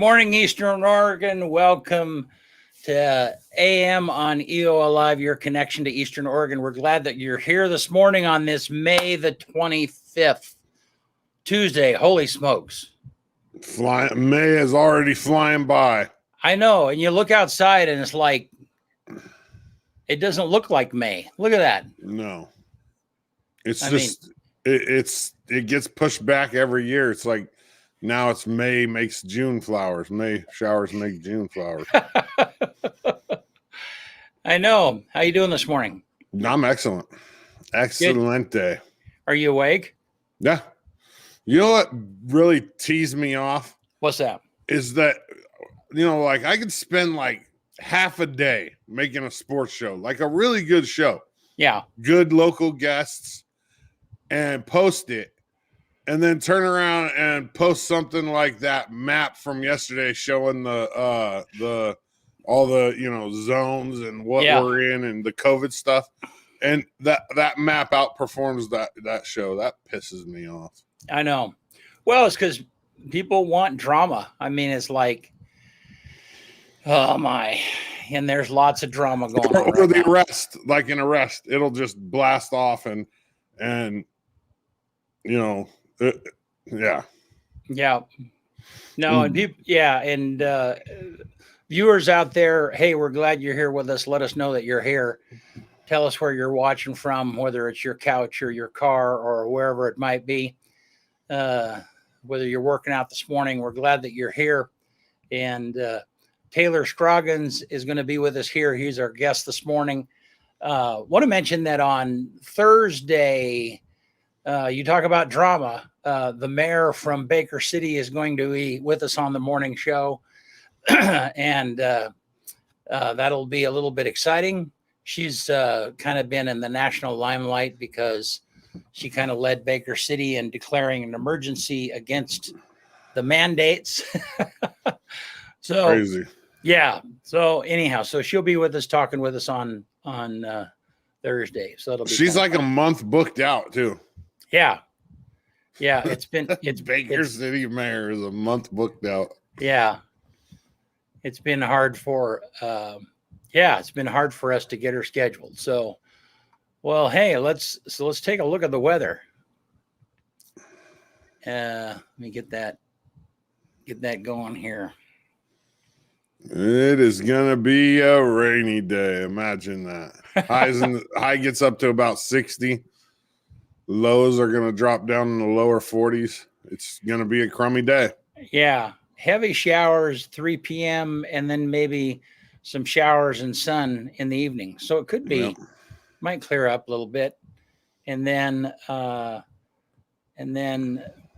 morning, Eastern Oregon. Welcome to AM on EOAlive, your connection to Eastern Oregon. We're glad that you're here this morning on this May the 25th, Tuesday. Holy smokes. May is already flying by. I know. And you look outside and it's like, it doesn't look like May. Look at that. No. It gets pushed back every year. It's like now it's May makes June flowers. May showers make June flowers. I know. How you doing this morning? I'm excellent. Excellent day. Are you awake? Yeah. You know what really teased me off? What's that? Is that, like I could spend like half a day making a sports show, like a really good show. Yeah. Good local guests, and post it. And then turn around and post something like that map from yesterday showing all the zones and what we're in and the COVID stuff. And that map outperforms that show. That pisses me off. I know. Well, it's because people want drama. I mean, it's like, oh my, and there's lots of drama going on. Or the arrest, like an arrest, it'll just blast off and yeah. No, and people, and viewers out there, hey, we're glad you're here with us. Let us know that you're here. Tell us where you're watching from, whether it's your couch or your car or wherever it might be. Whether you're working out this morning, we're glad that you're here. And Taylor Scroggins is going to be with us here. He's our guest this morning. Want to mention that on Thursday, you talk about drama. The mayor from Baker City is going to be with us on the morning show. And that'll be a little bit exciting. She's kind of been in the national limelight because she kind of led Baker City in declaring an emergency against the mandates. So crazy. Yeah. So anyhow, so she'll be with us, talking with us on Thursday. So that'll be she's like a month booked out too. Yeah. It's Baker City mayor is a month booked out. Yeah. It's been hard for it's been hard for us to get her scheduled. So, well, hey, let's take a look at the weather. Let me get that going here. It is gonna be a rainy day. Imagine that. High gets up to about 60. Lows are gonna drop down in the lower 40s. It's gonna be a crummy day. Yeah, heavy showers 3 p.m. and then maybe some showers and sun in the evening. So it could be might clear up a little bit, and then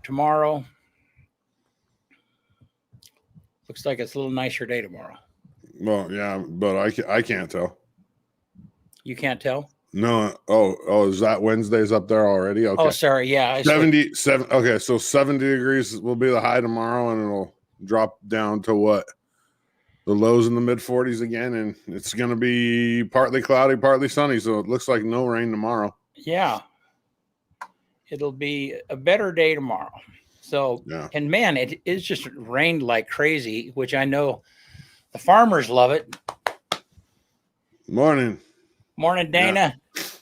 tomorrow looks like it's a little nicer day tomorrow. Well, yeah, but I can't tell. You can't tell? No. Oh, is that Wednesday's up there already? Okay. Oh, sorry. Yeah. 77. Okay. So 70 degrees will be the high tomorrow, and it'll drop down to what? The lows in the mid 40s again. And it's going to be partly cloudy, partly sunny. So it looks like no rain tomorrow. Yeah. It'll be a better day tomorrow. So, yeah. And man, it is just rained like crazy, which I know the farmers love it. Morning, Dana. Yeah.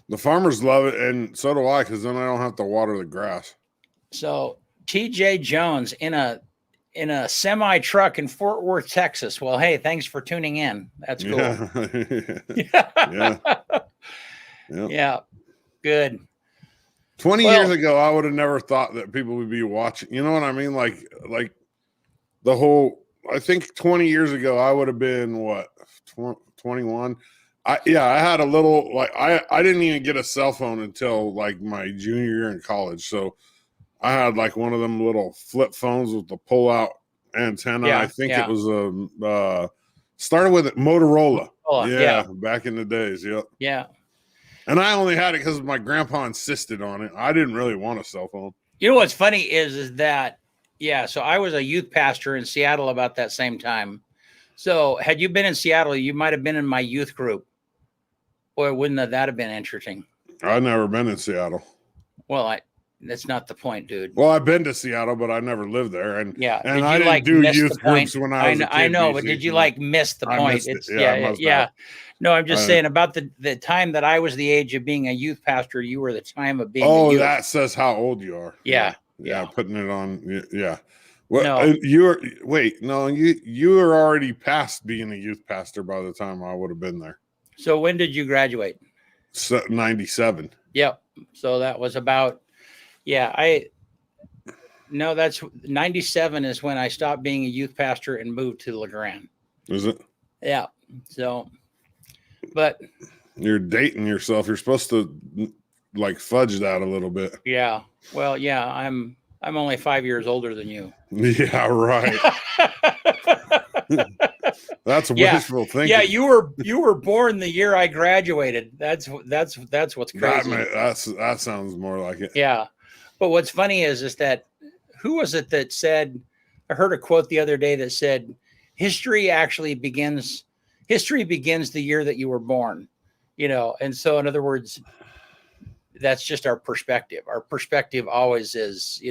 The farmers love it, and so do I, because then I don't have to water the grass. So TJ Jones in a semi truck in Fort Worth, Texas. Well, hey, thanks for tuning in. That's cool. Yeah. Yeah. Good. 20 years ago, I would have never thought that people would be watching. You know what I mean? Like the whole. I think 20 years ago, I would have been what 21. I had a little I didn't even get a cell phone until like my junior year in college. So I had like one of them little flip phones with the pull out antenna. Yeah, I think it was started with Motorola. Back in the days. Yep. Yeah. And I only had it because my grandpa insisted on it. I didn't really want a cell phone. You know what's funny is that so I was a youth pastor in Seattle about that same time. So had you been in Seattle, you might have been in my youth group. Boy, wouldn't that have been interesting? I've never been in Seattle. Well, That's not the point, dude. Well, I've been to Seattle, but I never lived there. And Yeah. and I didn't do youth groups when I was a kid. I know, but did you like miss the point? It's yeah. No, I'm just saying about the time that I was the age of being a youth pastor, you were the time of being. Oh, that says how old you are. Yeah. Putting it on. Yeah. Well, no. you were already past being a youth pastor by the time I would have been there. So when did you graduate? 97. Yep. So that was about. That's 97 is when I stopped being a youth pastor and moved to LeGrand. Is it? Yeah. So, but you're dating yourself. You're supposed to like fudge that a little bit. Yeah. Well, yeah, I'm only 5 years older than you. Yeah, right. That's wishful thinking. Yeah, you were born the year I graduated. That's what's crazy. That sounds more like it. Yeah. But what's funny is that who was it that said, I heard a quote the other day that said, history begins the year that you were born, and so in other words, that's just our perspective. Our perspective always is,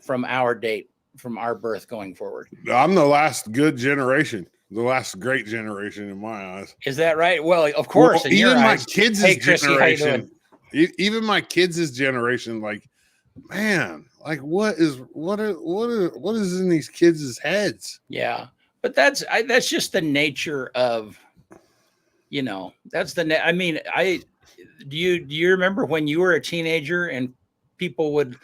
from our date, from our birth going forward. I'm the last good generation, the last great generation in my eyes. Is that right? Well, of course. Well, even my kids' generation, even my kids' generation, like, man, like what is in these kids' heads? Yeah, but that's just the nature of, that's the. Do you remember when you were a teenager and people would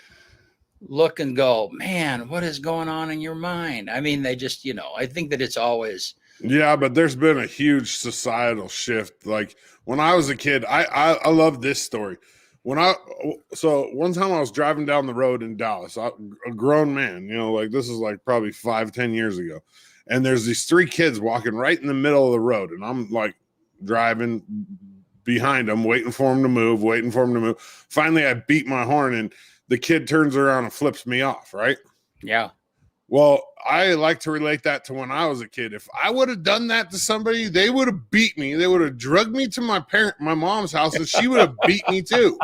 look and go, man, what is going on in your mind? I mean, they just, I think that it's always. Yeah, but there's been a huge societal shift. Like when I was a kid, I love this story. So one time I was driving down the road in Dallas, a grown man, like this is like probably 5-10 years ago. And there's these 3 kids walking right in the middle of the road. And I'm like driving behind them, waiting for them to move. Finally, I beat my horn and the kid turns around and flips me off, right? Yeah. Well, I like to relate that to when I was a kid. If I would have done that to somebody, they would have beat me. They would have drugged me to my mom's house, and she would have beat me too.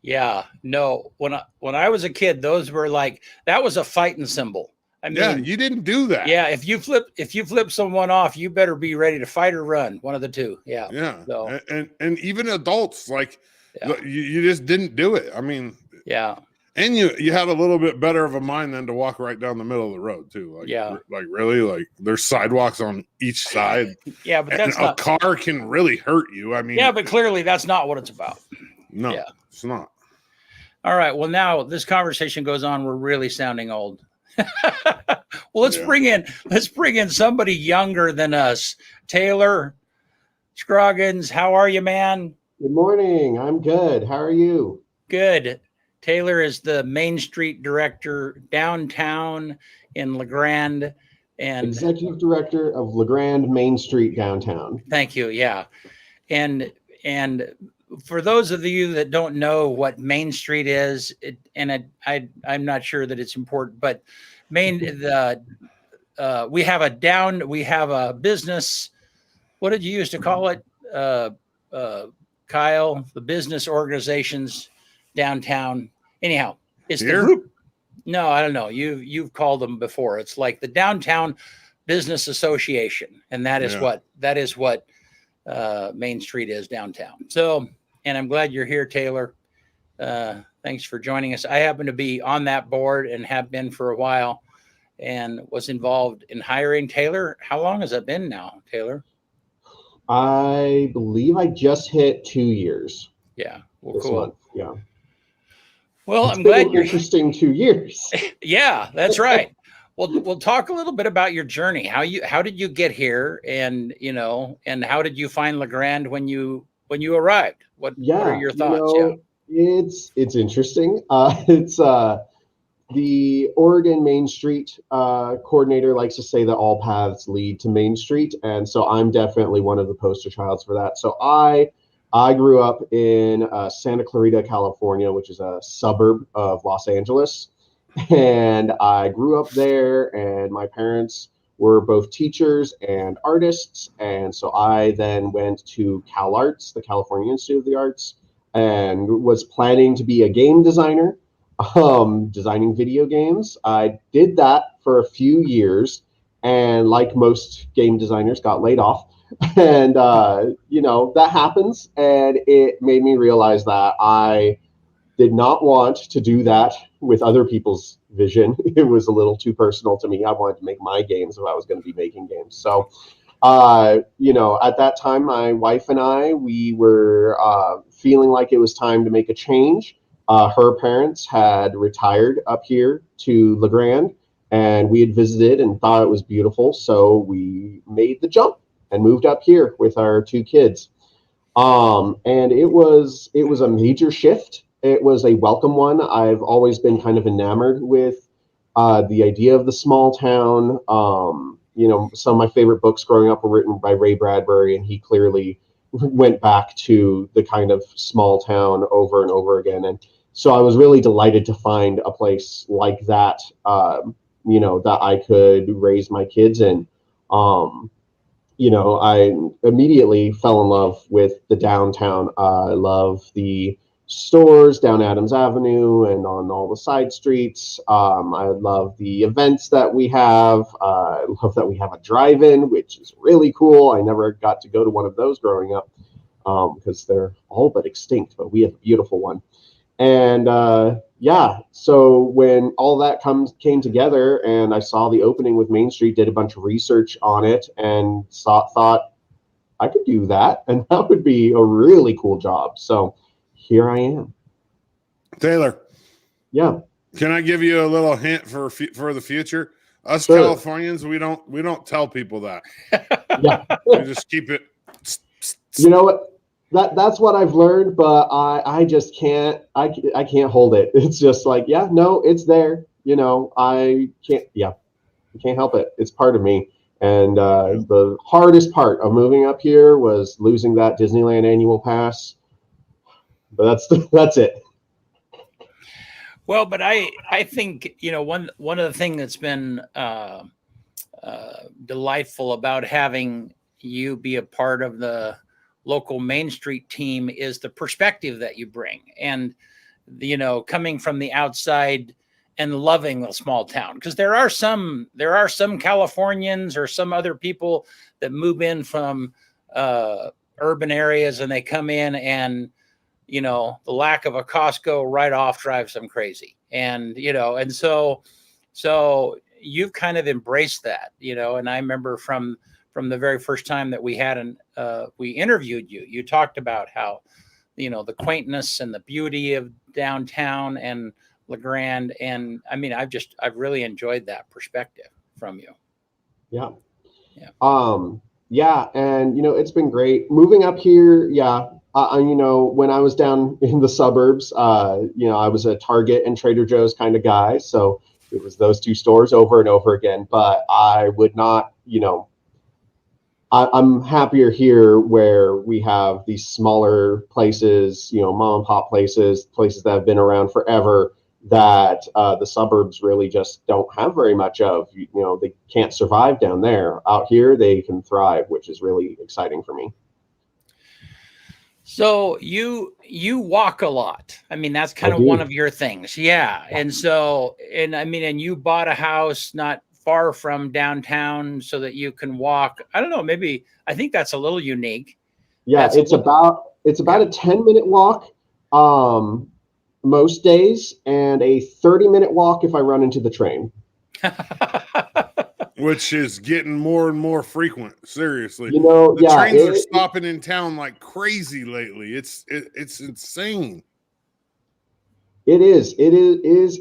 Yeah. No, when I was a kid, those were like, that was a fighting symbol. I mean, yeah, you didn't do that. Yeah, if you flip someone off, you better be ready to fight or run. One of the two. Yeah. Yeah. So, and even adults, like you just didn't do it. I mean, yeah. And you had a little bit better of a mind than to walk right down the middle of the road too. Like, like really, like there's sidewalks on each side. Yeah, but that's a car can really hurt you. I mean, yeah, but clearly that's not what it's about. No, it's not. All right. Well, now this conversation goes on. We're really sounding old. Well, let's bring in somebody younger than us. Taylor Scroggins, how are you, man? Good morning. I'm good. How are you? Good. Taylor is the Main Street director downtown in LeGrand and executive director of LeGrand Main Street downtown. Thank you. Yeah. And for those of you that don't know what Main Street is, I'm not sure that it's important, but we have a business. What did you used to call it? Kyle, the business organizations downtown. Anyhow, it's the group. No, I don't know. You've called them before. It's like the Downtown Business Association, and that is what Main Street is downtown. So, and I'm glad you're here, Taylor. Thanks for joining us. I happen to be on that board and have been for a while, and was involved in hiring Taylor. How long has that been now, Taylor? I believe I just hit 2 years. Yeah. Well, this cool. month. Yeah. Well, I'm glad you're interesting 2 years. Yeah, that's right. Well, we'll talk a little bit about your journey. How did you get here, and and how did you find LeGrand when you arrived? What are your thoughts? It's interesting. It's the Oregon Main Street coordinator likes to say that all paths lead to Main Street, and so I'm definitely one of the poster childs for that. So I grew up in Santa Clarita, California, which is a suburb of Los Angeles. And I grew up there, and my parents were both teachers and artists. And so I then went to CalArts, the California Institute of the Arts, and was planning to be a game designer, designing video games. I did that for a few years, and like most game designers, got laid off. And that happens, and it made me realize that I did not want to do that with other people's vision. It was a little too personal to me. I wanted to make my games if I was going to be making games. So at that time, my wife and I, we were feeling like it was time to make a change. Her parents had retired up here to La Grande, and we had visited and thought it was beautiful. So we made the jump and moved up here with our 2 kids. And it was a major shift. It was a welcome one. I've always been kind of enamored with the idea of the small town. Some of my favorite books growing up were written by Ray Bradbury, and he clearly went back to the kind of small town over and over again. And so I was really delighted to find a place like that, that I could raise my kids in. I immediately fell in love with the downtown. I love the stores down Adams Avenue and on all the side streets. I love the events that we have. I love that we have a drive-in, which is really cool. I never got to go to one of those growing up because they're all but extinct, but we have a beautiful one. And so when all that came together and I saw the opening with Main Street, did a bunch of research on it, and thought I could do that, and that would be a really cool job. So here I am. Taylor. Yeah. Can I give you a little hint for the future? Us Sure. Californians, we don't tell people that. Yeah. We just keep it. You know what? That's what I've learned, but I just can't. I can't hold it. It's just like, yeah, no, it's there. I can't. Yeah, I can't help it. It's part of me. And the hardest part of moving up here was losing that Disneyland annual pass. But that's it. Well, but I think, one of the things that's been delightful about having you be a part of the local Main Street team is the perspective that you bring, and coming from the outside and loving the small town, because there are some Californians or some other people that move in from urban areas, and they come in and the lack of a Costco right off drives them crazy, and so you've kind of embraced that, and I remember from the very first time that we interviewed you, you talked about how, the quaintness and the beauty of downtown and La Grande. And I mean, I've really enjoyed that perspective from you. Yeah. Yeah. And, it's been great moving up here. Yeah. When I was down in the suburbs, I was a Target and Trader Joe's kind of guy. So it was those 2 stores over and over again, but I would not, I'm happier here where we have these smaller places, mom and pop places that have been around forever, that the suburbs really just don't have very much of. They can't survive down there. Out here, they can thrive, which is really exciting for me. So you walk a lot. I mean, that's kind of one of your things. Yeah. And you bought a house not far from downtown so that you can walk. I don't know, maybe I think that's a little unique. Yeah, it's about a 10-minute walk most days, and a 30-minute walk if I run into the train. Which is getting more and more frequent. Seriously, the trains are stopping in town like crazy lately. It's insane. It is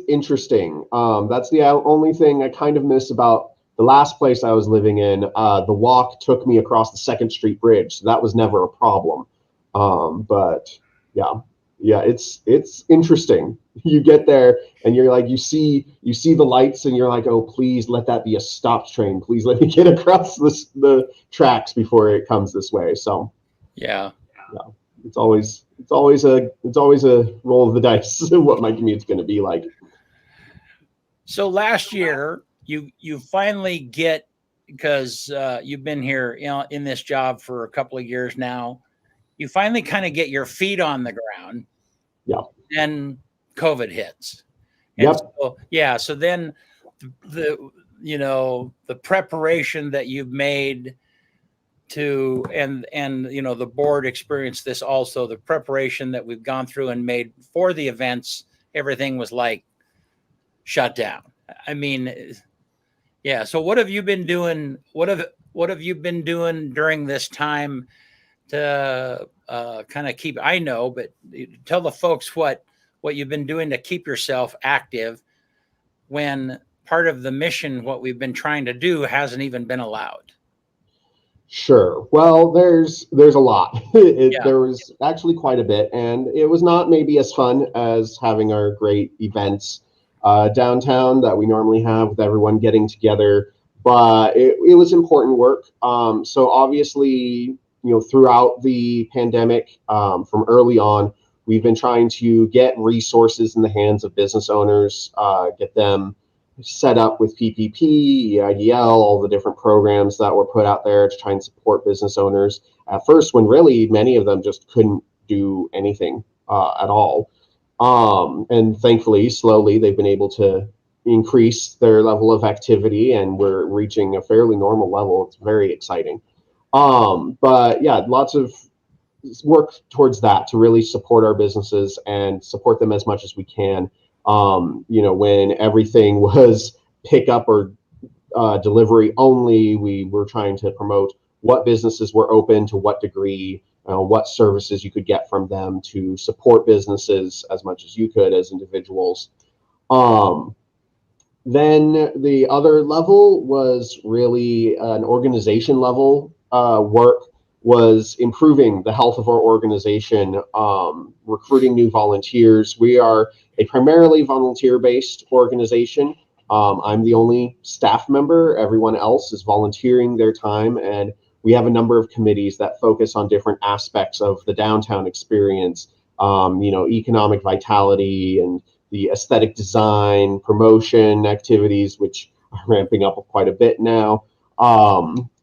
interesting. That's the only thing I kind of miss about the last place I was living in. The walk took me across the 2nd Street Bridge, so that was never a problem. But yeah, it's interesting. You get there and you're like, you see the lights, and you're like, oh, please let that be a stopped train. Please let me get across the tracks before it comes this way. So yeah. It's always a roll of the dice what my commute's going to be like. So last year you finally get, because you've been here in this job for a couple of years now, you finally kind of get your feet on the ground. Yeah. Then COVID hits. And Yep. so, yeah. So then the preparation that you've made to, and the board experienced this also, the preparation that we've gone through and made for the events, everything was like shut down. I mean, yeah. So what have you been doing? What have you been doing during this time to kind of keep, I know, but tell the folks what you've been doing to keep yourself active when part of the mission, what we've been trying to do, hasn't even been allowed. Sure. Well, there's a lot. There was actually quite a bit, and it was not maybe as fun as having our great events downtown that we normally have with everyone getting together, but it was important work. So obviously, throughout the pandemic, from early on, we've been trying to get resources in the hands of business owners, get them set up with PPP, EIDL, all the different programs that were put out there to try and support business owners at first, when really many of them just couldn't do anything at all. And thankfully, slowly, they've been able to increase their level of activity, and we're reaching a fairly normal level. It's very exciting. But yeah, lots of work towards that to really support our businesses and support them as much as we can. When everything was pick up or delivery only, we were trying to promote what businesses were open to what degree, what services you could get from them to support businesses as much as you could as individuals. Then the other level was really an organization level work, was improving the health of our organization, recruiting new volunteers. We are a primarily volunteer-based organization. I'm the only staff member. Everyone else is volunteering their time, and we have a number of committees that focus on different aspects of the downtown experience, economic vitality and the aesthetic design, promotion activities, which are ramping up quite a bit now.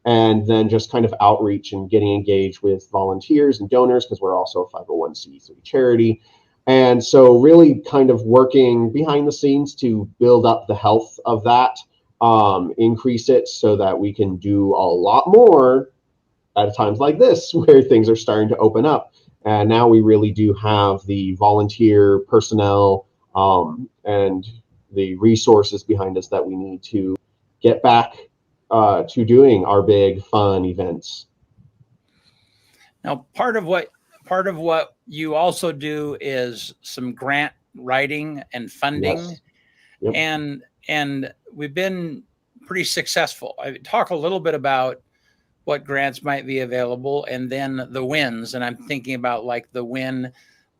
And then just kind of outreach and getting engaged with volunteers and donors, because we're also a 501c3 charity. And so really kind of working behind the scenes to build up the health of that, increase it so that we can do a lot more at times like this, where things are starting to open up. And now we really do have the volunteer personnel and the resources behind us that we need to get back to doing our big fun events. Now, part of what you also do is some grant writing and funding. Yes. Yep. And we've been pretty successful. I talk a little bit about what grants might be available, and then the wins. And I'm thinking about like the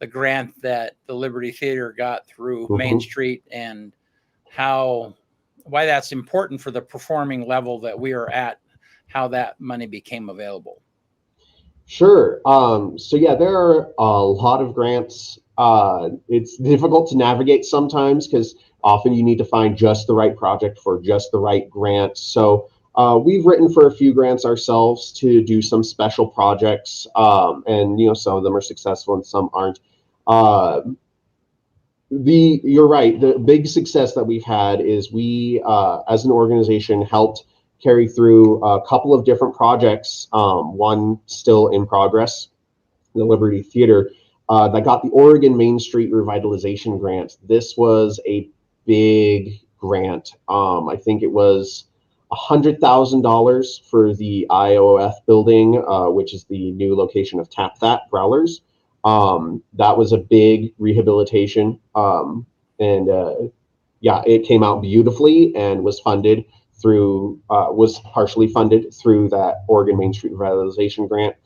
grant that the Liberty Theater got through Main Street, and why that's important for the performing level that we are at, how that money became available. Sure. So yeah, there are a lot of grants. It's difficult to navigate sometimes because often you need to find just the right project for just the right grant. So we've written for a few grants ourselves to do some special projects, and some of them are successful and some aren't. You're right. The big success that we've had is we, as an organization, helped carry through a couple of different projects. One still in progress, the Liberty Theater, that got the Oregon Main Street Revitalization Grant. This was a big grant. I think it was $100,000 for the IOF building, which is the new location of Tap That Growlers. That was a big rehabilitation, and it came out beautifully and was funded was partially funded through that Oregon Main Street Revitalization Grant.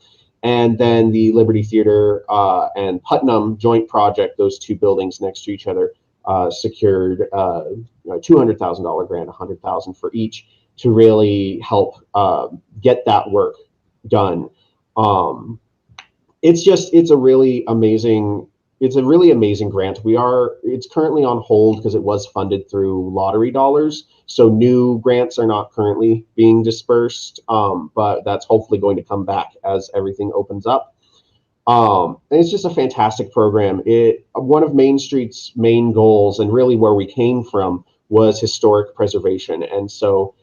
And then the Liberty Theater and Putnam joint project, those two buildings next to each other, secured a $200,000 grant, $100,000 for each, to really help get that work done. It's a really amazing grant. It's currently on hold because it was funded through lottery dollars. So new grants are not currently being dispersed, but that's hopefully going to come back as everything opens up. And it's just a fantastic program. One of Main Street's main goals, and really where we came from, was historic preservation. And so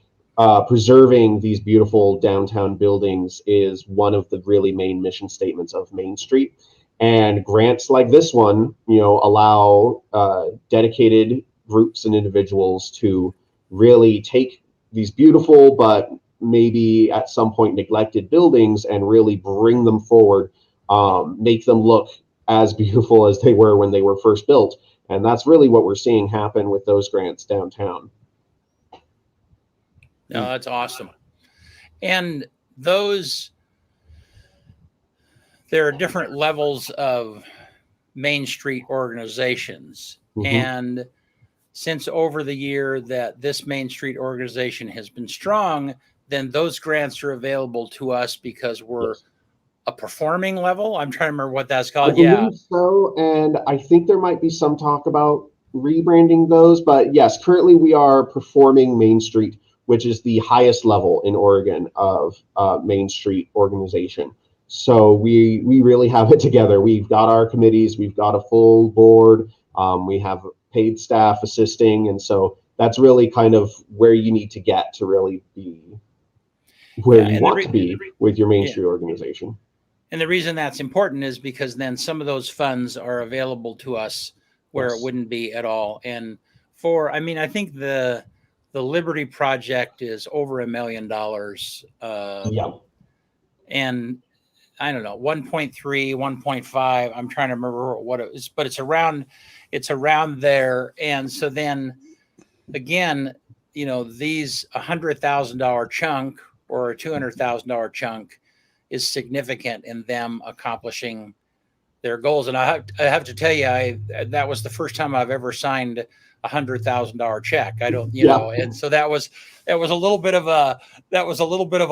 preserving these beautiful downtown buildings is one of the really main mission statements of Main Street. And grants like this one, allow dedicated groups and individuals to really take these beautiful but maybe at some point neglected buildings and really bring them forward, make them look as beautiful as they were when they were first built. And that's really what we're seeing happen with those grants downtown. No, that's awesome. And there are different levels of Main Street organizations. Mhm. And since over the year that this Main Street organization has been strong, then those grants are available to us because we're Yes. a performing level. I'm trying to remember what that's called. I believe so, and I think there might be some talk about rebranding those, but yes, currently we are performing Main Street, which is the highest level in Oregon of Main Street organization. So we really have it together. We've got our committees, we've got a full board, we have paid staff assisting, and so that's really kind of where you need to get to really be where you want to be with your Main Street organization. And the reason that's important is because then some of those funds are available to us where Yes. it wouldn't be at all. And I think the Liberty Project is over $1 million. Yeah. And I don't know, 1.3, 1.5. I'm trying to remember what it is, but it's around there. And so then again, these $100,000 chunk or a $200,000 chunk is significant in them accomplishing their goals. And I have to tell you, that was the first time I've ever signed $100,000 check. I don't, know, and so that was a little bit of a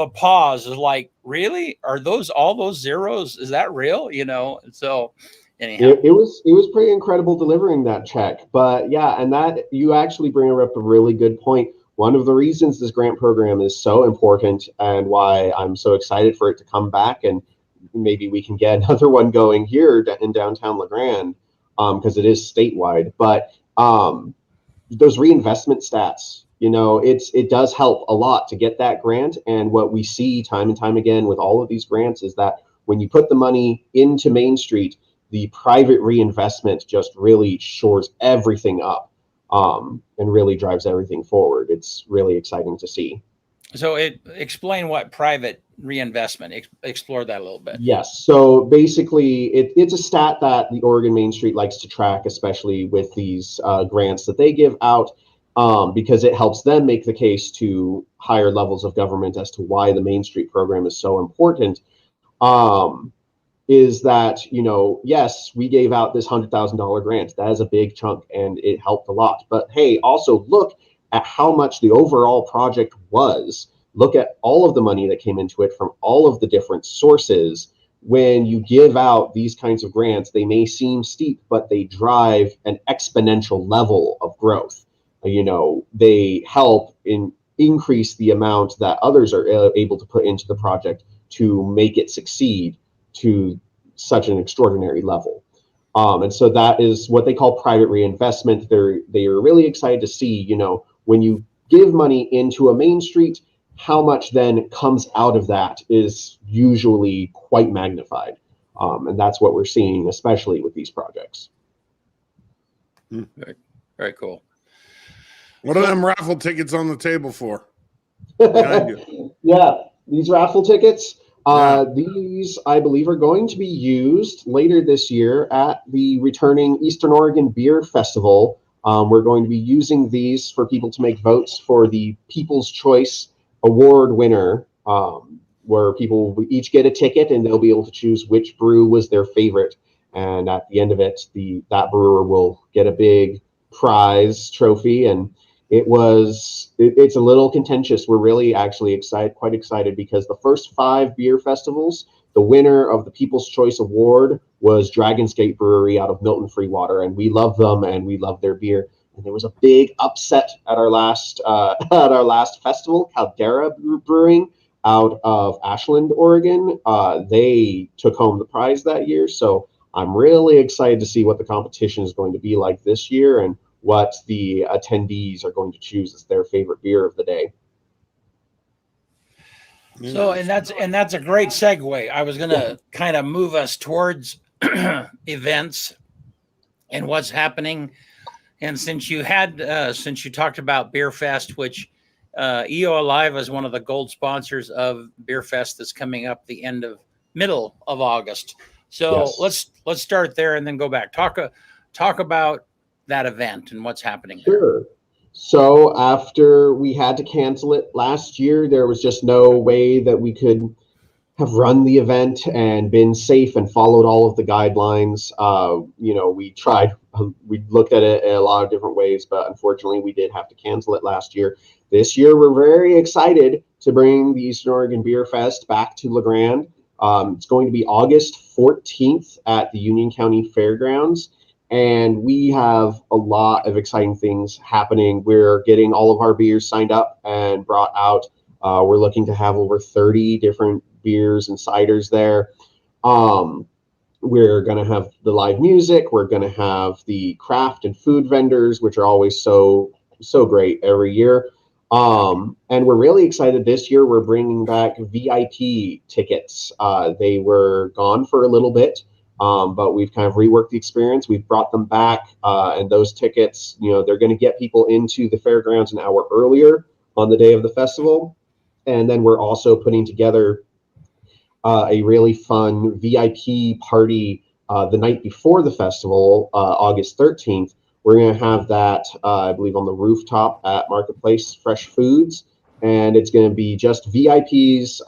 pause. Is like, really? Are all those zeros? Is that real? And so anyhow, it was pretty incredible delivering that check. But yeah, and that you actually bring up a really good point. One of the reasons this grant program is so important and why I'm so excited for it to come back, and maybe we can get another one going here in downtown La Grande, because it is statewide. But those reinvestment stats, it does help a lot to get that grant. And what we see time and time again with all of these grants is that when you put the money into Main Street, the private reinvestment just really shores everything up. And really drives everything forward. It's really exciting to see. So explain what private reinvestment, explore that a little bit. Yes. So basically it's a stat that the Oregon Main Street likes to track, especially with these grants that they give out, because it helps them make the case to higher levels of government as to why the Main Street program is so important. Is that, yes, we gave out this $100,000 grant. That is a big chunk and it helped a lot. But hey, also look at how much the overall project was. Look at all of the money that came into it from all of the different sources. When you give out these kinds of grants, they may seem steep, but they drive an exponential level of growth. They help increase the amount that others are able to put into the project to make it succeed to such an extraordinary level. And so that is what they call private reinvestment. They are really excited to see, when you give money into a Main Street, how much then comes out of that is usually quite magnified. And that's what we're seeing, especially with these projects. Very, very cool. What are them raffle tickets on the table for? Behind you. Yeah, these raffle tickets. These, I believe, are going to be used later this year at the returning Eastern Oregon Beer Festival. We're going to be using these for people to make votes for the People's Choice Award winner, where people will each get a ticket and they'll be able to choose which brew was their favorite. And at the end of it, that brewer will get a big prize trophy. And it's a little contentious. We're really actually quite excited because the first 5 beer festivals, the winner of the People's Choice Award was Dragon's Gate Brewery out of Milton Freewater, and we love them and we love their beer. And there was a big upset at our last festival. Caldera Brewing out of Ashland, Oregon. They took home the prize that year. So I'm really excited to see what the competition is going to be like this year and what the attendees are going to choose as their favorite beer of the day. So, and that's a great segue. I was going to kind of move us towards events and what's happening. And since you talked about Beer Fest, which EOAlive is one of the gold sponsors of Beer Fest that's coming up the middle of August. So Yes. let's start there and then go back. Talk about that event and what's happening there. Sure. So after we had to cancel it last year, there was just no way that we could have run the event and been safe and followed all of the guidelines. We tried, we looked at it in a lot of different ways, but unfortunately we did have to cancel it last year. This year, we're very excited to bring the Eastern Oregon Beer Fest back to LeGrand. It's going to be August 14th at the Union County Fairgrounds. And we have a lot of exciting things happening. We're getting all of our beers signed up and brought out. We're looking to have over 30 different beers and ciders there. We're going to have the live music. We're going to have the craft and food vendors, which are always so great every year. And we're really excited this year. We're bringing back VIP tickets. They were gone for a little bit. But we've kind of reworked the experience. We've brought them back, and those tickets, they're going to get people into the fairgrounds an hour earlier on the day of the festival. And then we're also putting together a really fun VIP party the night before the festival, August 13th. We're going to have that, I believe, on the rooftop at Marketplace Fresh Foods, and it's going to be just VIPs,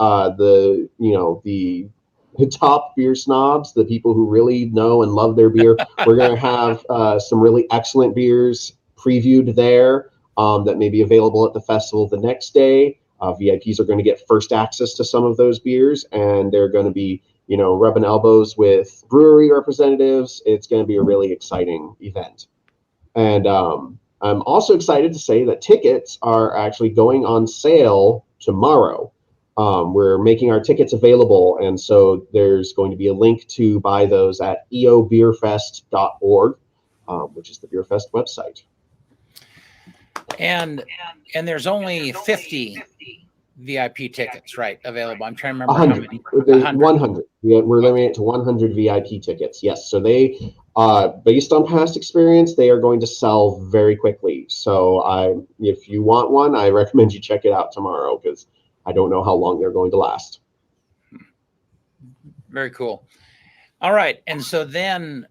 the top beer snobs, the people who really know and love their beer. We're going to have some really excellent beers previewed there that may be available at the festival the next day. VIPs are going to get first access to some of those beers, and they're going to be, rubbing elbows with brewery representatives. It's going to be a really exciting event. And I'm also excited to say that tickets are actually going on sale tomorrow. We're making our tickets available, and so there's going to be a link to buy those at eobeerfest.org, which is the Beer Fest website. And there's only 50 VIP tickets, right, available. I'm trying to remember 100. how many. There's 100. We're limiting it to 100 VIP tickets. Yes, so they, based on past experience, they are going to sell very quickly. So if you want one, I recommend you check it out tomorrow because I don't know how long they're going to last. Very cool. All right. And so then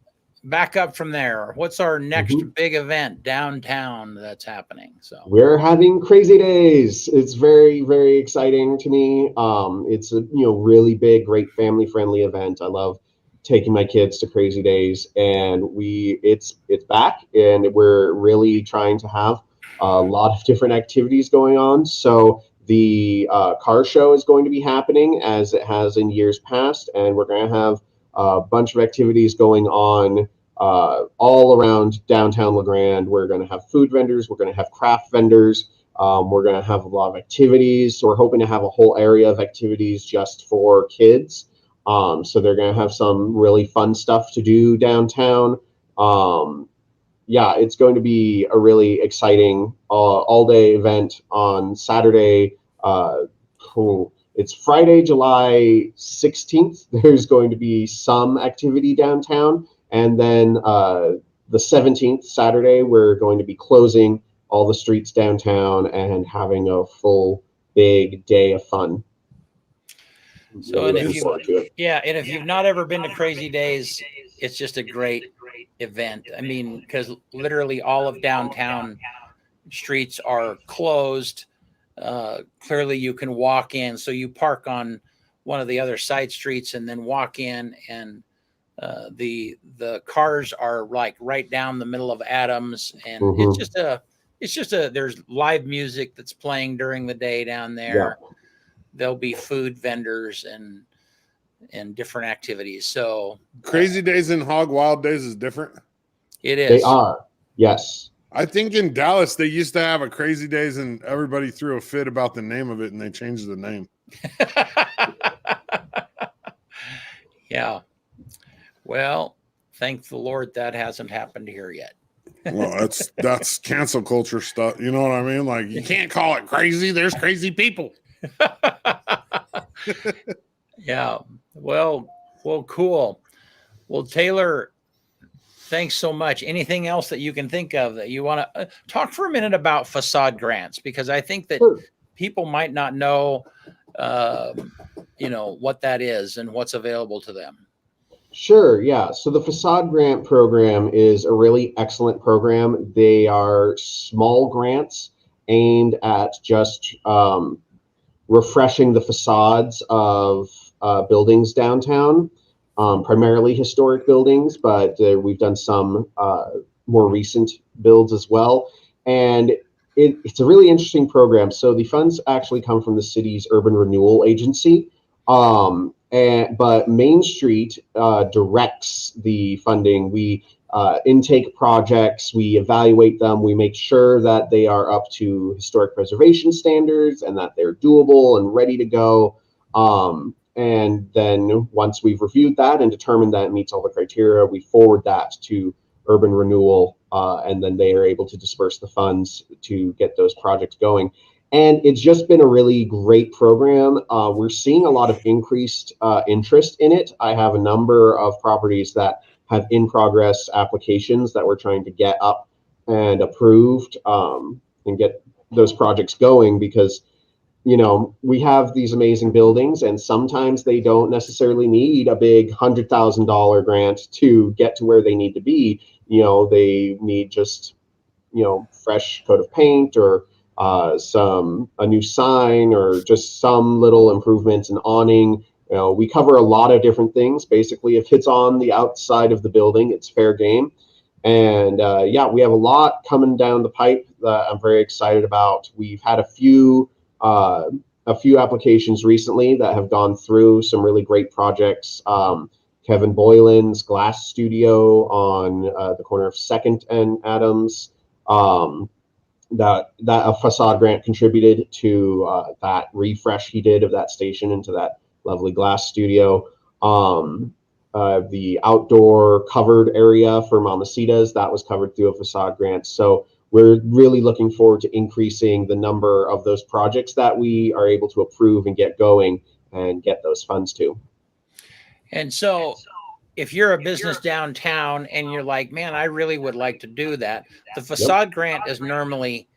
back up from there, what's our next big event downtown that's happening? So we're having Crazy Days. It's very, very exciting to me. It's a really big, great family friendly event. I love taking my kids to Crazy Days, and it's back, and we're really trying to have a lot of different activities going on. So the car show is going to be happening as it has in years past, and we're going to have a bunch of activities going on all around downtown LeGrand. We're going to have food vendors. We're going to have craft vendors. We're going to have a lot of activities. So we're hoping to have a whole area of activities just for kids. So they're going to have some really fun stuff to do downtown. It's going to be a really exciting all-day event on Saturday. It's Friday, July 16th. There's going to be some activity downtown. And then the 17th, Saturday, we're going to be closing all the streets downtown and having a full, big day of fun. So, and if you've not ever been to Crazy Days, it's just a great event. I mean, because literally all of downtown streets are closed. Clearly, you can walk in. So you park on one of the other side streets and then walk in, and the cars are like right down the middle of Adams, and it's just a there's live music that's playing during the day down there. Yeah. There'll be food vendors and different activities. So Crazy Days and Hog Wild Days is different. It is. They are. Yes. I think in Dallas they used to have a Crazy Days and everybody threw a fit about the name of it and they changed the name. Yeah. Well, thank the Lord that hasn't happened here yet. Well, that's cancel culture stuff. You know what I mean? Like, you can't call it crazy. There's crazy people. Yeah. Well, cool. Well, Taylor, thanks so much. Anything else that you can think of that you want to talk for a minute about facade grants? Because I think that Sure. people might not know, what that is and what's available to them. Sure, yeah. So the facade grant program is a really excellent program. They are small grants aimed at just refreshing the facades of buildings downtown, primarily historic buildings, but we've done some more recent builds as well. And it's a really interesting program. So the funds actually come from the city's urban renewal agency. But Main Street directs the funding. We intake projects, we evaluate them, we make sure that they are up to historic preservation standards and that they're doable and ready to go. And then once we've reviewed that and determined that it meets all the criteria, we forward that to urban renewal, and then they are able to disperse the funds to get those projects going. And it's just been a really great program. We're seeing a lot of increased interest in it. I have a number of properties that have in progress applications that we're trying to get up and approved, and get those projects going, because we have these amazing buildings and sometimes they don't necessarily need a big $100,000 grant to get to where they need to be. They need just fresh coat of paint, or a new sign, or just some little improvements, an awning. We cover a lot of different things. Basically, if it's on the outside of the building, it's fair game. And we have a lot coming down the pipe that I'm very excited about. We've had a few applications recently that have gone through some really great projects. Kevin Boylan's Glass Studio on the corner of 2nd and Adams. That a facade grant contributed to that refresh he did of that station into that lovely glass studio. The outdoor covered area for Mamacita's, that was covered through a facade grant. So we're really looking forward to increasing the number of those projects that we are able to approve and get going and get those funds to. And so if you're a business downtown and you're like, man, I really would like to do that, the facade grant is normally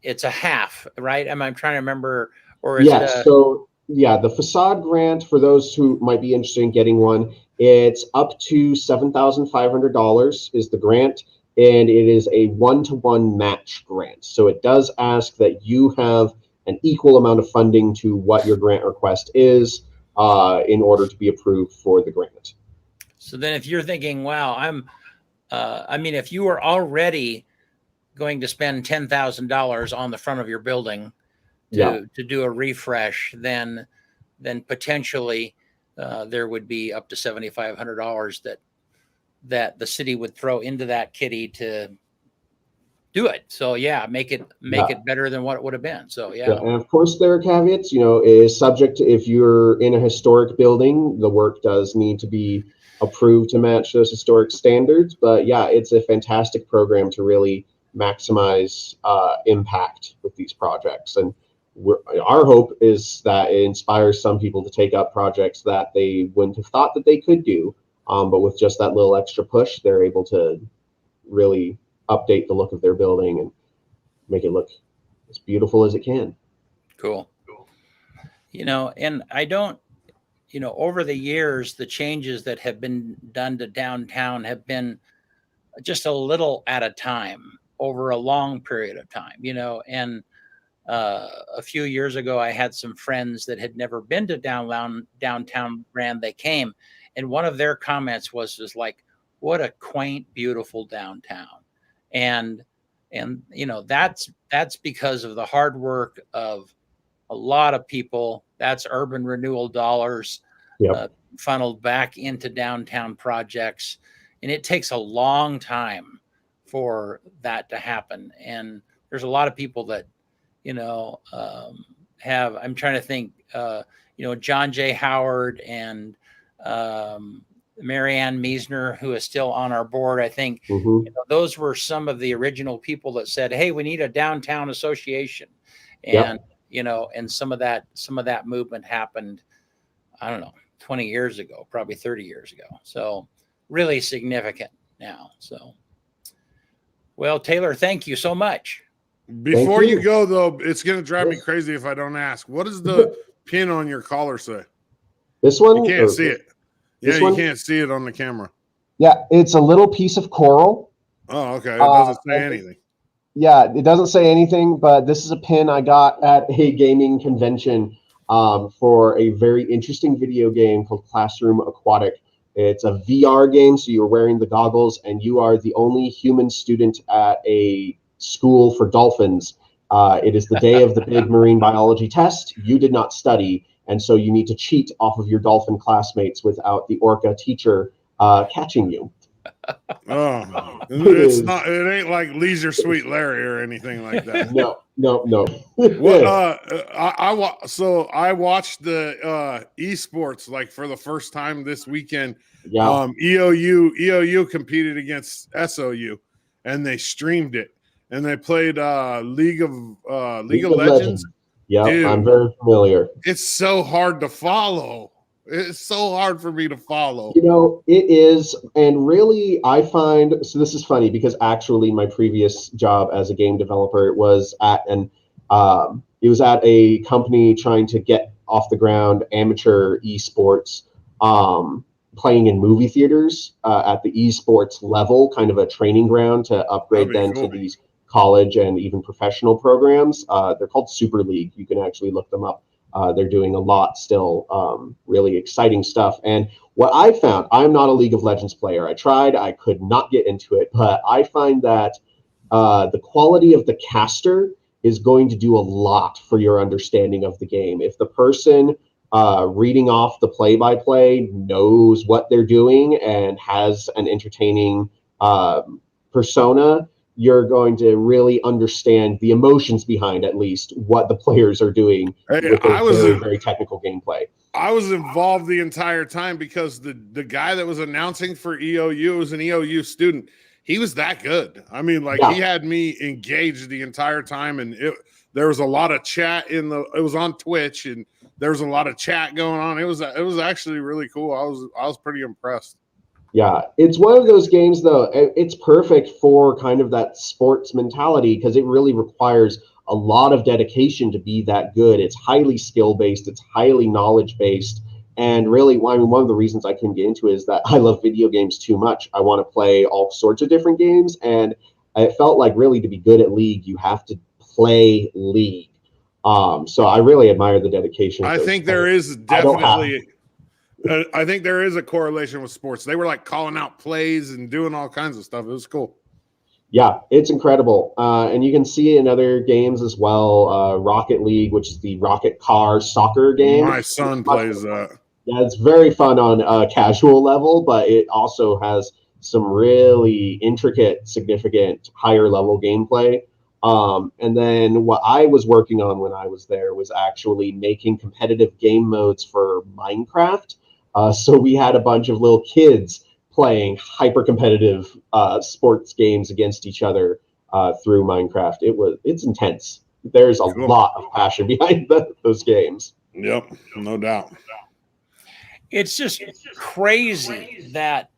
it's a half, right? I'm trying to remember, or is it a... So the facade grant, for those who might be interested in getting one, it's up to $7,500 is the grant, and it is a 1-to-1 match grant. So it does ask that you have an equal amount of funding to what your grant request is, in order to be approved for the grant. So then if you're thinking, wow, if you were already going to spend $10,000 on the front of your building to do a refresh, then potentially there would be up to $7,500 that the city would throw into that kitty to do it. So make it better than what it would have been. So and of course there are caveats. It is subject to, if you're in a historic building, the work does need to be approved to match those historic standards. But it's a fantastic program to really maximize impact with these projects. And our hope is that it inspires some people to take up projects that they wouldn't have thought that they could do, but with just that little extra push, they're able to really update the look of their building and make it look as beautiful as it can. Cool. And I don't, over the years, the changes that have been done to downtown have been just a little at a time over a long period of time, and a few years ago, I had some friends that had never been to downtown Grand. They came, and one of their comments was just like, what a quaint, beautiful downtown. And that's because of the hard work of a lot of people. That's urban renewal dollars funneled back into downtown projects. And it takes a long time for that to happen. And there's a lot of people that, I'm trying to think, John J. Howard and Marianne Meisner, who is still on our board. I think those were some of the original people that said, hey, we need a downtown association. And, and some of that movement happened, I don't know, 20 years ago, probably 30 years ago. So really significant now. So, well, Taylor, thank you so much. Before you go, though, it's going to drive me crazy if I don't ask. What does the pin on your collar say? This one? You can't see it. Yeah, you can't see it on the camera. Yeah, it's a little piece of coral. Oh, okay. It doesn't say anything. Yeah, it doesn't say anything, but this is a pin I got at a gaming convention for a very interesting video game called Classroom Aquatic. It's a VR game, so you're wearing the goggles, and you are the only human student at a school for dolphins. It is the day of the big marine biology test. You did not study, and so you need to cheat off of your dolphin classmates without the orca teacher catching you. Oh, it ain't like Leisure Suite Larry or anything like that. No. Well, I watched the esports like for the first time this weekend. Yeah. EOU competed against SOU, and they streamed it, and they played League of Legends. Yeah, dude, I'm very familiar. It's so hard to follow. It's so hard for me to follow. It is. And really, I find, so this is funny because actually my previous job as a game developer was at a company trying to get off the ground amateur esports, playing in movie theaters at the esports level, kind of a training ground to upgrade to these college and even professional programs. They're called Super League. You can actually look them up. They're doing a lot still, really exciting stuff. And what I found, I'm not a League of Legends player. I tried, I could not get into it, but I find that the quality of the caster is going to do a lot for your understanding of the game. If the person reading off the play-by-play knows what they're doing and has an entertaining persona, you're going to really understand the emotions behind at least what the players are doing with their very technical gameplay. I was involved the entire time because the guy that was announcing for EOU was an EOU student. He was that good. I mean, he had me engaged the entire time, and there was a lot of chat it was on Twitch, and there was a lot of chat going on. It was actually really cool. I was pretty impressed. Yeah, it's one of those games, though. It's perfect for kind of that sports mentality because it really requires a lot of dedication to be that good. It's highly skill-based. It's highly knowledge-based. And really, one of the reasons I couldn't get into it is that I love video games too much. I want to play all sorts of different games. And I felt like really to be good at League, you have to play League. So I really admire the dedication. I think there is definitely... I think there is a correlation with sports. They were calling out plays and doing all kinds of stuff. It was cool. Yeah, it's incredible. And you can see it in other games as well. Rocket League, which is the rocket car soccer game. My son plays that. Yeah, it's very fun on a casual level, but it also has some really intricate, significant, higher level gameplay. And then what I was working on when I was there was actually making competitive game modes for Minecraft. So we had a bunch of little kids playing hyper-competitive sports games against each other through Minecraft. It's intense. There's a lot of passion behind those games. Yep, no doubt. It's just crazy that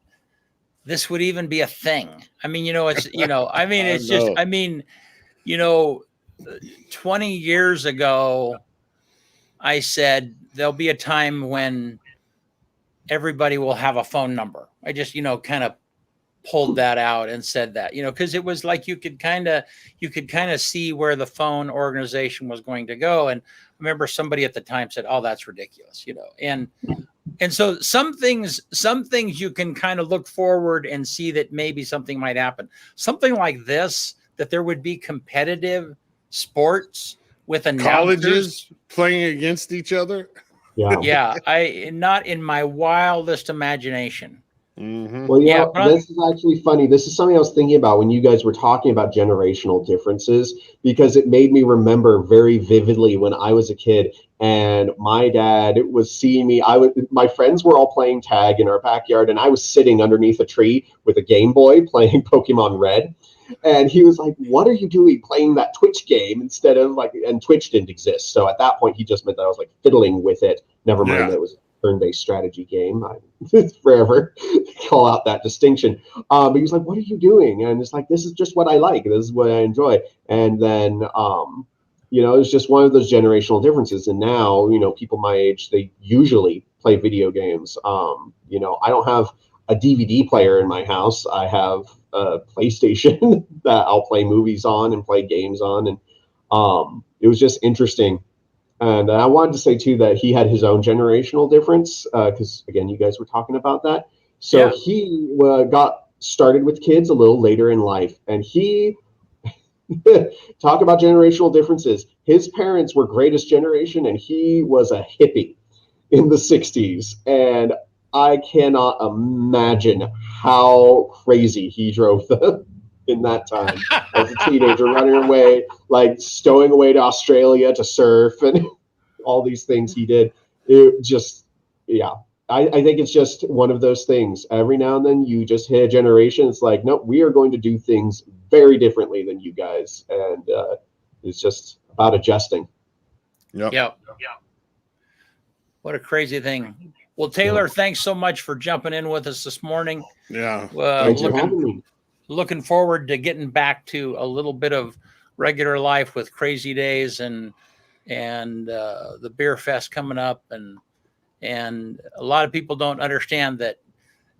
this would even be a thing. I mean, it's just, 20 years ago, I said there'll be a time when everybody will have a phone number. I just, kind of pulled that out and said that, because it was like you could kind of see where the phone organization was going to go. And I remember somebody at the time said, "Oh, that's ridiculous," and so some things you can kind of look forward and see that maybe something might happen. Something like this, that there would be competitive sports with colleges playing against each other. Yeah. I not in my wildest imagination. Mm-hmm. Well, Yeah, this is actually funny. This is something I was thinking about when you guys were talking about generational differences, because it made me remember very vividly when I was a kid and my dad was seeing me. My friends were all playing tag in our backyard, and I was sitting underneath a tree with a Game Boy playing Pokemon Red. And he was like, "What are you doing playing that Twitch game instead of like?" And Twitch didn't exist, so at that point he just meant that I was like fiddling with it. Never mind that it was a turn-based strategy game. I forever call out that distinction. But he was like, "What are you doing?" And it's like, "This is just what I like. This is what I enjoy." And then, it's just one of those generational differences. And now, people my age, they usually play video games. I don't have a DVD player in my house. I have a PlayStation that I'll play movies on and play games on. And it was just interesting. And I wanted to say, too, that he had his own generational difference because, again, you guys were talking about that. So he got started with kids a little later in life. And he, talk about generational differences. His parents were greatest generation, and he was a hippie in the 60s. And I cannot imagine how crazy he drove them in that time as a teenager, running away, like stowing away to Australia to surf and all these things he did. It just, I think it's just one of those things. Every now and then you just hit a generation. It's like, nope, we are going to do things very differently than you guys. And it's just about adjusting. Yep. What a crazy thing. Well, Taylor, thanks so much for jumping in with us this morning. Yeah. Thanks for having me. Looking forward to getting back to a little bit of regular life with Crazy Days and the beer fest coming up. And a lot of people don't understand that,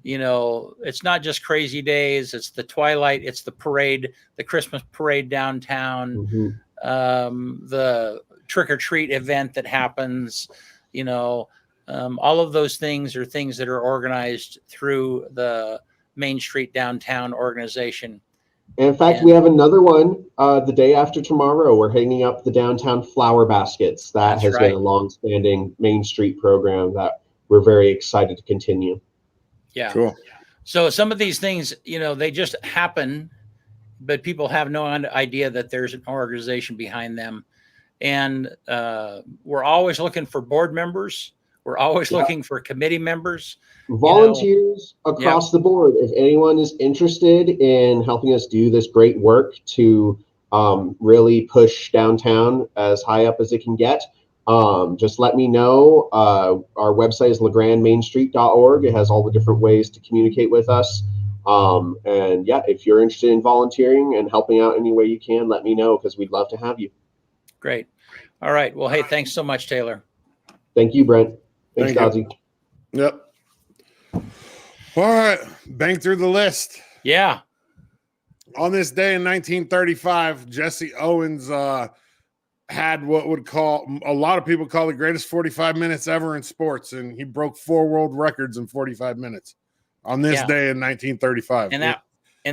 it's not just Crazy Days. It's the Twilight. It's the parade, the Christmas parade downtown, the trick or treat event that happens, all of those things are things that are organized through the Main Street Downtown organization. And in fact, we have another one the day after tomorrow. We're hanging up the downtown flower baskets. That has been a long-standing Main Street program that we're very excited to continue. Yeah. Cool. So some of these things, they just happen, but people have no idea that there's an organization behind them. And we're always looking for board members. We're always looking for committee members. Volunteers across the board. If anyone is interested in helping us do this great work to really push downtown as high up as it can get, just let me know. Our website is legrandmainstreet.org. It has all the different ways to communicate with us. And if you're interested in volunteering and helping out any way you can, let me know because we'd love to have you. Great. All right. Well, hey, thanks so much, Taylor. Thank you, Brent. Thanks, Dodzy. Yep. All right. Bang through the list. Yeah. On this day in 1935, Jesse Owens had what would call a lot of people call the greatest 45 minutes ever in sports, and he broke 4 world records in 45 minutes on this day in 1935. And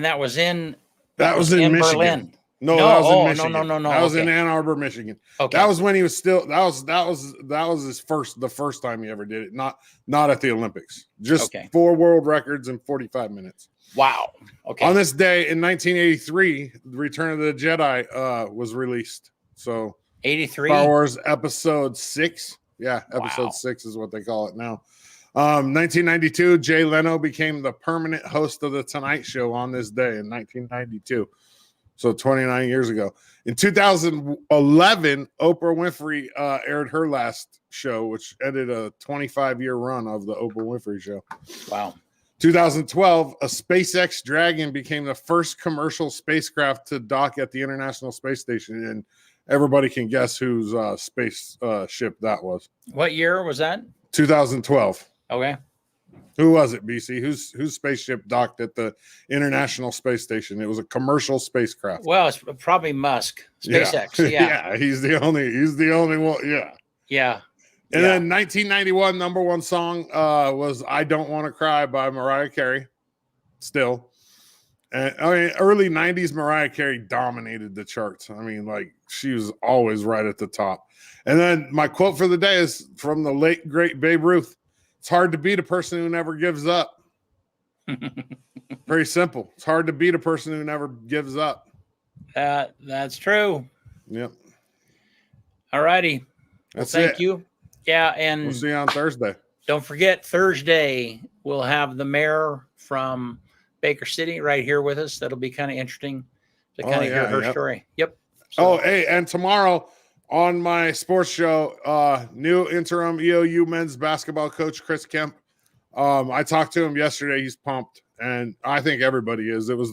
that was in Michigan. Berlin. No, that was in Michigan. No. That was in Ann Arbor, Michigan. Okay. That was when he was still. That was the first time he ever did it. Not at the Olympics. Just 4 world records in 45 minutes. Wow. Okay. On this day in 1983, the Return of the Jedi was released. So 83. Star Wars Episode 6. Yeah, Episode 6 is what they call it now. 1992, Jay Leno became the permanent host of the Tonight Show on this day in 1992. So 29 years ago. In 2011, Oprah Winfrey aired her last show, which ended a 25-year run of the Oprah Winfrey Show. Wow. 2012, a SpaceX Dragon became the first commercial spacecraft to dock at the International Space Station. And everybody can guess whose space ship that was. What year was that? 2012. Okay. Who was it, BC? Whose spaceship docked at the International Space Station? It was a commercial spacecraft. Well, it's probably Musk. SpaceX. Yeah. He's the only one. Yeah. Yeah. And then 1991 number 1 song was I Don't Want to Cry by Mariah Carey. Still. And I mean, early 90s Mariah Carey dominated the charts. I mean, like she was always right at the top. And then my quote for the day is from the late great Babe Ruth. It's hard to beat a person who never gives up. Pretty simple. It's hard to beat a person who never gives up. That's true. Yep. All righty. Well, thank you. Yeah, and we'll see you on Thursday. Don't forget, Thursday we'll have the mayor from Baker City right here with us. That'll be kind of interesting to kind of hear her story. Yep. So, hey, and tomorrow on my sports show, new interim EOU men's basketball coach Chris Kemp. I talked to him yesterday. He's pumped, and I think everybody is. It was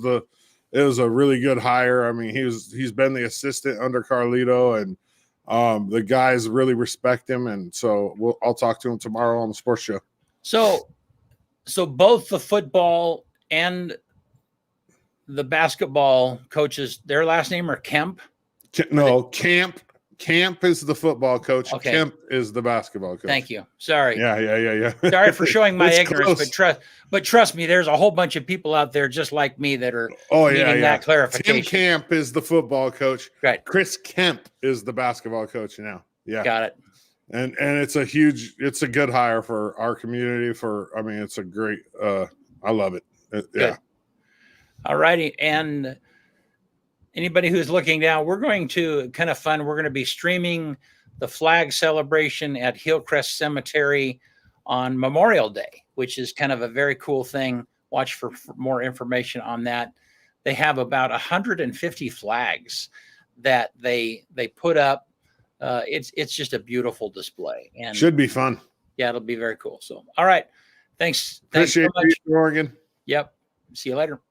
a really good hire. I mean, he's been the assistant under Carlito, and the guys really respect him. And so I'll talk to him tomorrow on the sports show. So both the football and the basketball coaches, their last name are Kemp? No, Camp is the football coach. Okay. Kemp is the basketball coach. Thank you. Sorry. Yeah. Sorry for showing my ignorance, close. but trust me, there's a whole bunch of people out there just like me that are needing that clarification. Tim Camp is the football coach. Right. Chris Kemp is the basketball coach now. Yeah. Got it. And it's a good hire for our community. It's a great. I love it. Yeah. All righty, and anybody who's looking now, we're going to we're going to be streaming the flag celebration at Hillcrest Cemetery on Memorial Day, which is kind of a very cool thing. Watch for more information on that. They have about 150 flags that they put up. It's just a beautiful display, and should be fun. Yeah, it'll be very cool. So, all right, thanks Appreciate so much, you, Oregon. Yep. See you later.